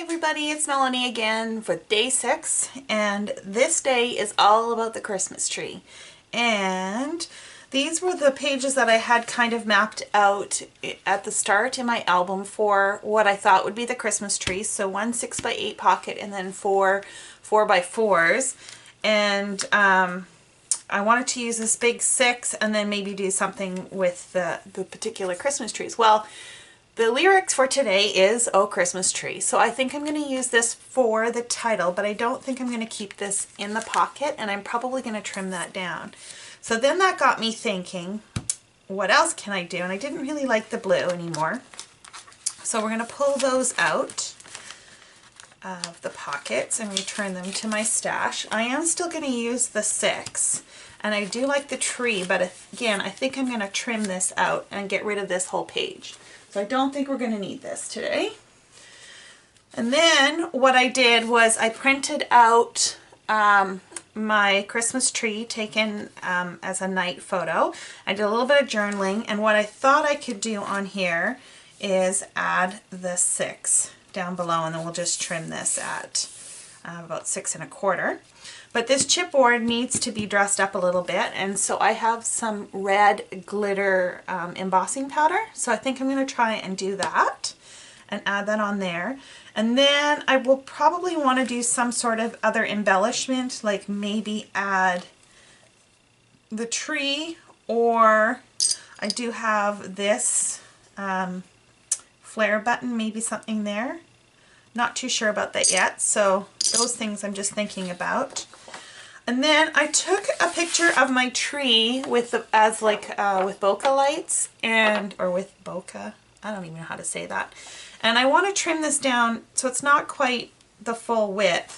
everybody, it's Melanie again for day 6, and this day is all about the Christmas tree. And these were the pages that I had kind of mapped out at the start in my album for what I thought would be the Christmas tree. So one 6x8 pocket and then four 4x4s. And I wanted to use this big 6 and then maybe do something with the particular Christmas trees. Well, the lyrics for today is "Oh Christmas Tree." So I think I'm going to use this for the title, but I don't think I'm going to keep this in the pocket, and I'm probably going to trim that down. So then that got me thinking, what else can I do? And I didn't really like the blue anymore. So we're going to pull those out of the pockets and return them to my stash. I am still going to use the 6, and I do like the tree, but again, I think I'm going to trim this out and get rid of this whole page. So I don't think we're going to need this today. And then what I did was I printed out my Christmas tree taken as a night photo. I did a little bit of journaling, and what I thought I could do on here is add the 6 down below, and then we'll just trim this at about 6 1/4. But this chipboard needs to be dressed up a little bit, and so I have some red glitter embossing powder. So I think I'm going to try and do that and add that on there. And then I will probably want to do some sort of other embellishment, like maybe add the tree, or I do have this flare button, maybe something there. Not too sure about that yet, so those things I'm just thinking about. And then I took a picture of my tree with with bokeh lights, or with bokeh, I don't even know how to say that. And I want to trim this down so it's not quite the full width,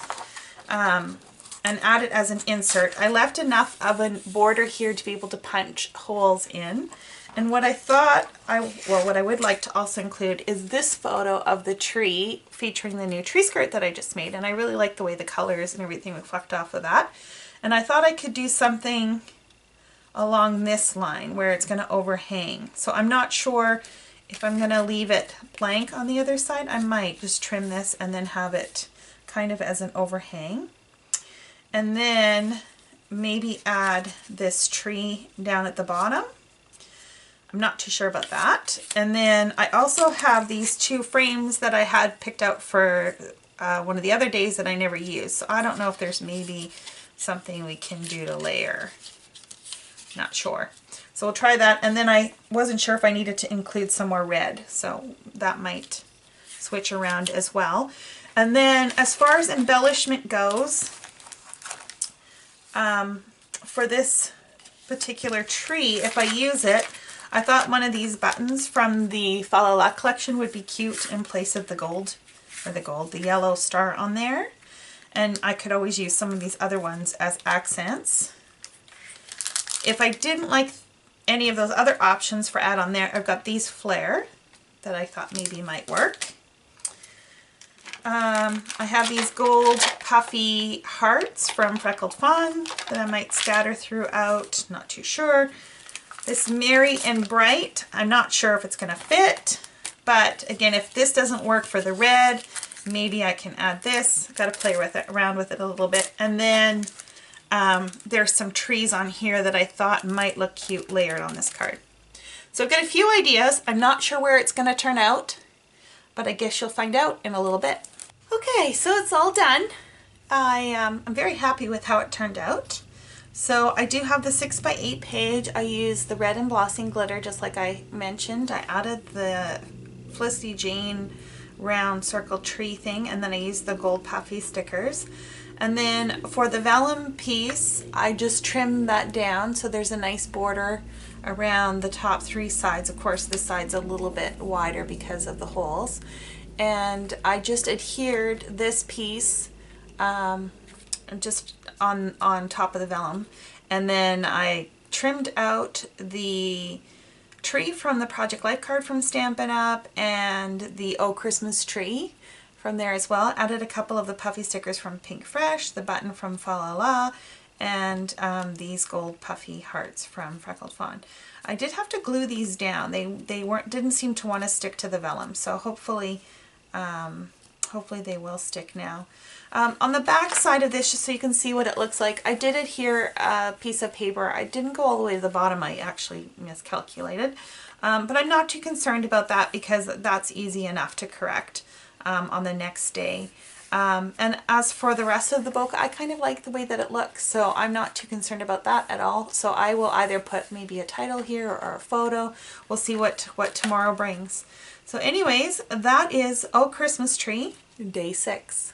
and add it as an insert. I left enough of a border here to be able to punch holes in. And what I thought, what I would like to also include is this photo of the tree featuring the new tree skirt that I just made. And I really like the way the colors and everything reflect off of that. And I thought I could do something along this line where it's going to overhang. So I'm not sure if I'm going to leave it blank on the other side. I might just trim this and then have it kind of as an overhang. And then maybe add this tree down at the bottom. I'm not too sure about that. And then I also have these 2 frames that I had picked out for one of the other days that I never used. So I don't know if there's maybe something we can do to layer. Not sure. So we'll try that. And then I wasn't sure if I needed to include some more red. So that might switch around as well. And then as far as embellishment goes, for this particular tree, if I use it, I thought one of these buttons from the Fa La La collection would be cute in place of the yellow star on there. And I could always use some of these other ones as accents. If I didn't like any of those other options for add on there, I've got these flare that I thought maybe might work. I have these gold puffy hearts from Freckled Fawn that I might scatter throughout, not too sure. This Merry and Bright, I'm not sure if it's going to fit, but again, if this doesn't work for the red, maybe I can add this. I've got to play around with it a little bit. And then there's some trees on here that I thought might look cute layered on this card. So I've got a few ideas. I'm not sure where it's going to turn out, but I guess you'll find out in a little bit. Okay, so it's all done. I'm very happy with how it turned out. So I do have the 6x8 page. I used the red embossing glitter just like I mentioned. I added the Felicity Jane round circle tree thing, and then I used the gold puffy stickers. And then for the vellum piece, I just trimmed that down so there's a nice border around the top 3 sides. Of course, this side's a little bit wider because of the holes. And I just adhered this piece just on top of the vellum, and then I trimmed out the tree from the Project Life card from Stampin' Up, and the Oh Christmas Tree from there as well. Added a couple of the puffy stickers from Pink Fresh, the button from Fa La La, and these gold puffy hearts from Freckled Fawn. I did have to glue these down. They didn't seem to want to stick to the vellum, so hopefully hopefully they will stick now. On the back side of this, just so you can see what it looks like, I did adhere a piece of paper. I didn't go all the way to the bottom. I actually miscalculated. But I'm not too concerned about that because that's easy enough to correct on the next day. And as for the rest of the book, I kind of like the way that it looks, so I'm not too concerned about that at all. So I will either put maybe a title here or a photo. We'll see what tomorrow brings. So anyways, that is Oh Christmas Tree, day 6.